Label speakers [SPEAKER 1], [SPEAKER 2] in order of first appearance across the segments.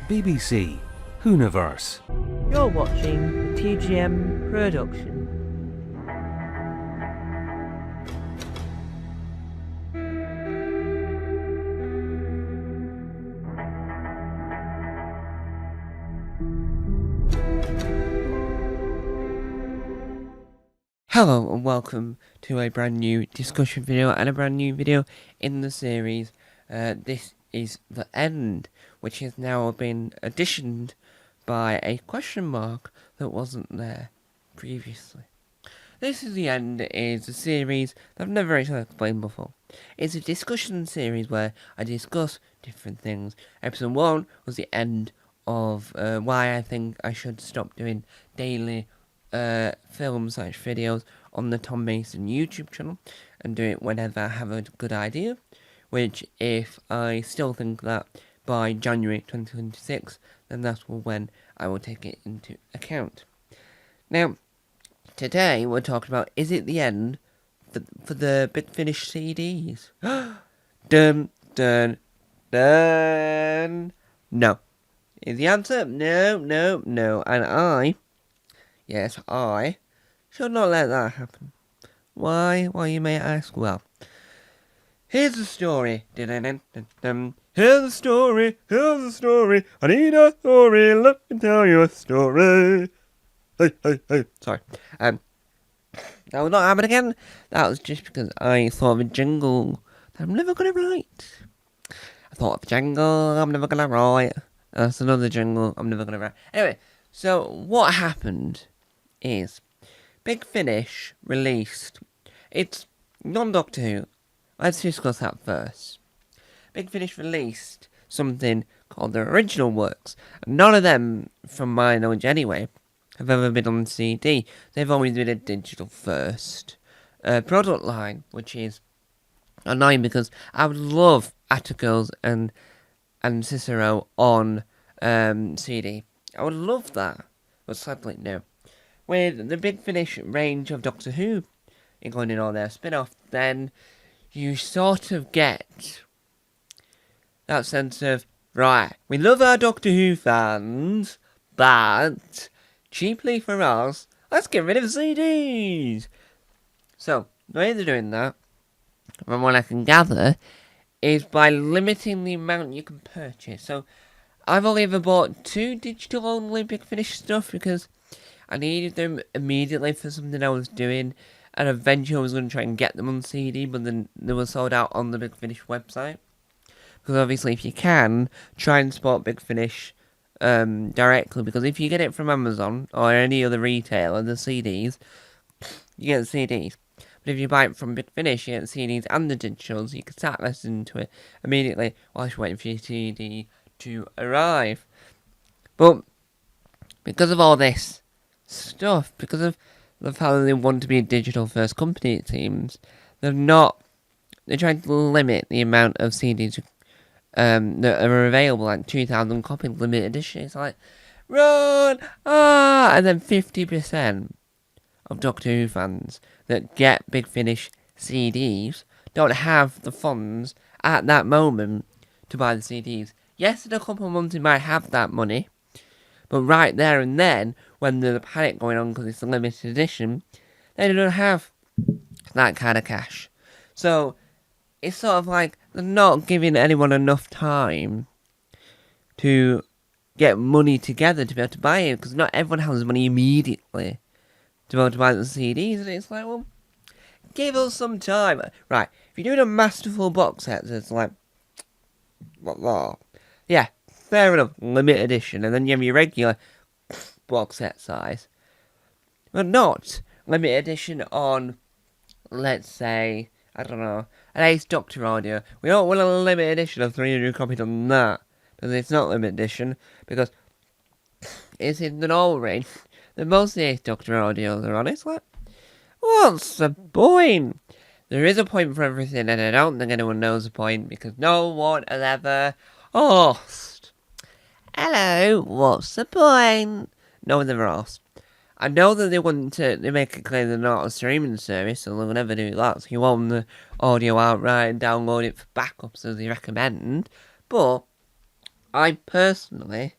[SPEAKER 1] BBC Hooniverse.
[SPEAKER 2] You're watching the TGM production.
[SPEAKER 3] Hello and welcome to a brand new discussion video and a brand new video in the series. This is The End, which has now been additioned by a question mark that wasn't there previously. This is The End is a series that I've never actually explained before. It's a discussion series where I discuss different things. Episode 1 was the end of why I think I should stop doing daily film/videos on the Tom Mason YouTube channel and do it whenever I have a good idea, which if I still think that by January 2026, then that's when I will take it into account. Now, today we're talking about, is it the end for the Big Finish CDs? Dun, dun, dun. No. Is the answer? No. And I should not let that happen. Why? Why, you may ask? Well, here's the story. Here's the story. I need a story. Let me tell you a story. Hey. Sorry. That will not happen again. That was just because I thought of a jingle that I'm never going to write. I thought of a jingle I'm never going to write. That's another jingle I'm never going to write. Anyway, so what happened is Big Finish released, it's non-Doctor Who, let's discuss that first. Big Finish released something called the original works. None of them, from my knowledge anyway, have ever been on CD. They've always been a digital first product line, which is annoying because I would love Atticus and Cicero on CD. I would love that, but sadly no. With the Big Finish range of Doctor Who, including all their spin-off, then you sort of get that sense of, right, we love our Doctor Who fans, but cheaply for us, let's get rid of CDs. So, the way they're doing that, from what I can gather, is by limiting the amount you can purchase. So, I've only ever bought 2 digital-only Big Finish stuff because I needed them immediately for something I was doing, and eventually I was going to try and get them on CD, but then they were sold out on the Big Finish website. Because obviously if you can, try and support Big Finish directly, because if you get it from Amazon or any other retailer, the CDs, you get the CDs. But if you buy it from Big Finish, you get the CDs and the digitals, you can start listening to it immediately whilst you're waiting for your CD to arrive. But because of all this stuff, because of the fact that they want to be a digital first company, it seems, they're trying to limit the amount of CDs that are available, like 2,000 copy limited edition. It's like, run! And then 50% of Doctor Who fans that get Big Finish CDs don't have the funds at that moment to buy the CDs. Yes, in a couple of months they might have that money, but right there and then, when there's a panic going on because it's a limited edition, they don't have that kind of cash. So, it's sort of like they're not giving anyone enough time to get money together to be able to buy it, because not everyone has money immediately to be able to buy the CDs, and it's like, well, give us some time. Right, if you're doing a masterful box set that's like, what? Yeah, fair enough, limited edition, and then you have your regular box set size, but not limited edition on, let's say, I don't know, an Ace Doctor audio. We don't want a limited edition of 300 copies on that, because it's not limited edition, because it's in the normal range that most of the Ace Doctor audios are on. It's like, what's the point? There is a point for everything, and I don't think anyone knows the point, because no one has ever asked. Hello, what's the point? No one ever asked. I know that they make it clear they're not a streaming service, so they'll never do that. So you own the audio outright and download it for backups as they recommend. But I personally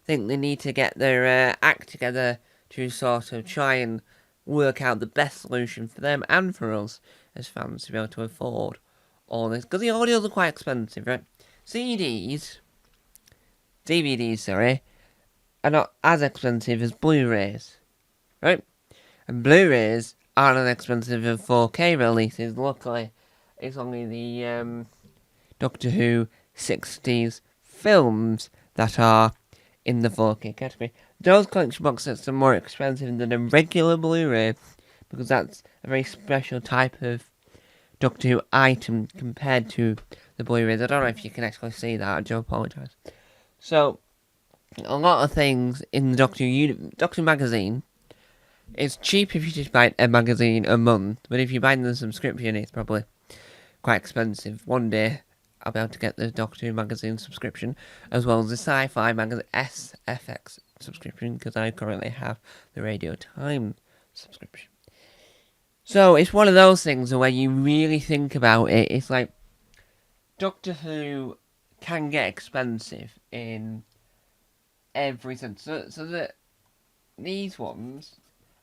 [SPEAKER 3] think they need to get their act together to sort of try and work out the best solution for them and for us as fans to be able to afford all this. Because the audios are quite expensive, right? DVDs, sorry, are not as expensive as Blu-rays, right? And Blu-rays aren't as expensive as 4K releases. Luckily, it's only the Doctor Who 60s films that are in the 4K category. Those collection box sets are more expensive than a regular Blu-ray because that's a very special type of Doctor Who item compared to the Blu-rays. I don't know if you can actually see that. I do apologise. So, a lot of things in the Doctor magazine, it's cheap if you just buy a magazine a month, but if you buy the subscription, it's probably quite expensive. One day, I'll be able to get the Doctor Who magazine subscription, as well as the Sci-Fi magazine SFX subscription, because I currently have the Radio Time subscription. So, it's one of those things where you really think about it, it's like, Doctor Who can get expensive in every sense. So that these ones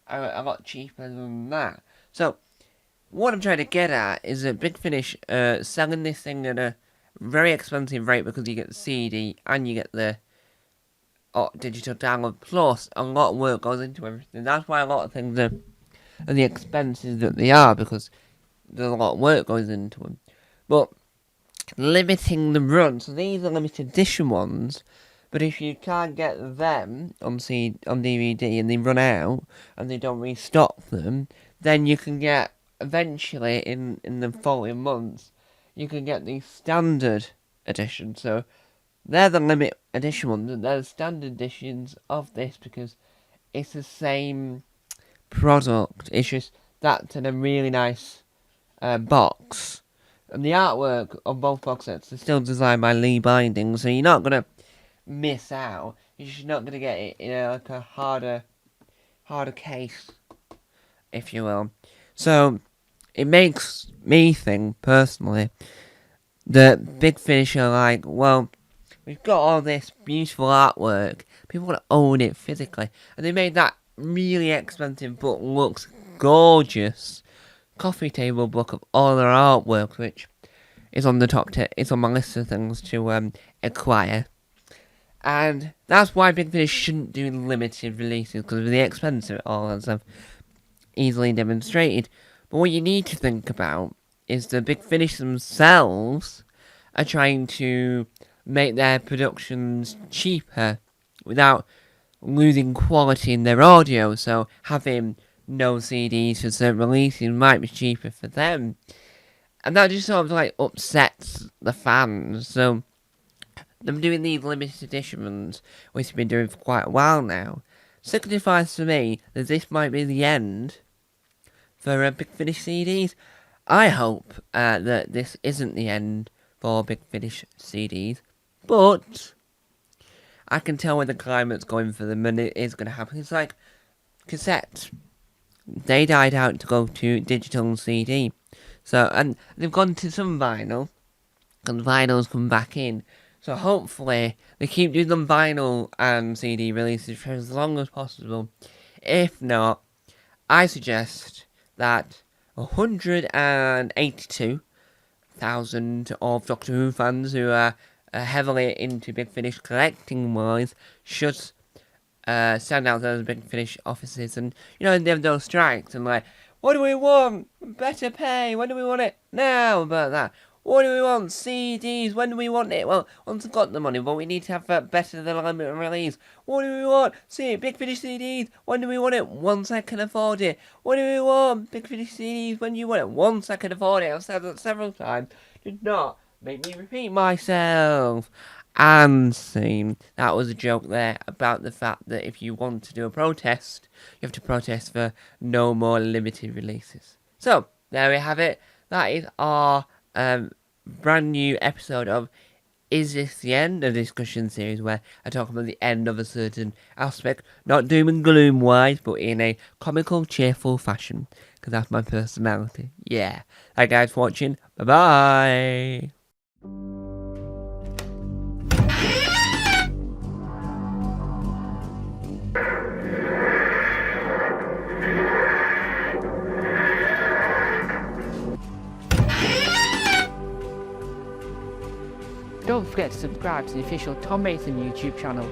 [SPEAKER 3] are a lot cheaper than that. So, what I'm trying to get at is that Big Finish selling this thing at a very expensive rate because you get the CD and you get the digital download, plus a lot of work goes into everything. That's why a lot of things are the expenses that they are, because there's a lot of work goes into them. But limiting the run, so these are limited edition ones, but if you can't get them on DVD and they run out and they don't restock them, then you can get eventually in the following months you can get the standard edition. So they're the limit edition ones, and they're the standard editions of this because it's the same product. It's just that's in a really nice box. And the artwork on both box sets is still designed by Lee Binding, so you're not going to miss out. You're just not going to get it in like a harder case, if you will. So, it makes me think, personally, that Big Finish are like, well, we've got all this beautiful artwork, people want to own it physically, and they made that really expensive book looks gorgeous coffee table book of all their artwork, which is on the top 10. It's on my list of things to acquire, and that's why Big Finish shouldn't do limited releases, because of the expense of it all, as I've easily demonstrated. But what you need to think about is the Big Finish themselves are trying to make their productions cheaper without losing quality in their audio, so having no CDs for certain releases might be cheaper for them. And that just sort of like upsets the fans. So them doing these limited editions, which they've been doing for quite a while now, signifies to me that this might be the end for Big Finish CDs. I hope that this isn't the end for Big Finish CDs, but I can tell where the climate's going for them, and it is going to happen. It's like cassettes. They died out to go to digital and CD. So, and they've gone to some vinyl, and vinyl's come back in. So hopefully they keep doing them vinyl and CD releases for as long as possible. If not, I suggest that 182,000 of Doctor Who fans who are heavily into Big Finish collecting wise should stand out those Big Finish offices, and you know, they have those strikes and like, what do we want? Better pay. When do we want it? Now about that. What do we want? CDs. When do we want it? Well, once I've got the money, but we need to have better than a limited release. What do we want? See, Big Finish CDs. When do we want it? Once I can afford it. What do we want? Big Finish CDs. When do you want it? Once I can afford it. I've said that several times. Do not make me repeat myself. And scene. That was a joke there about the fact that if you want to do a protest, you have to protest for no more limited releases. So, there we have it. That is our brand new episode of Is This the End? A discussion series where I talk about the end of a certain aspect, not doom and gloom wise, but in a comical, cheerful fashion, because that's my personality. Yeah. Thank you guys for watching. Bye bye.
[SPEAKER 4] Don't forget to subscribe to the official Tom Mason YouTube channel.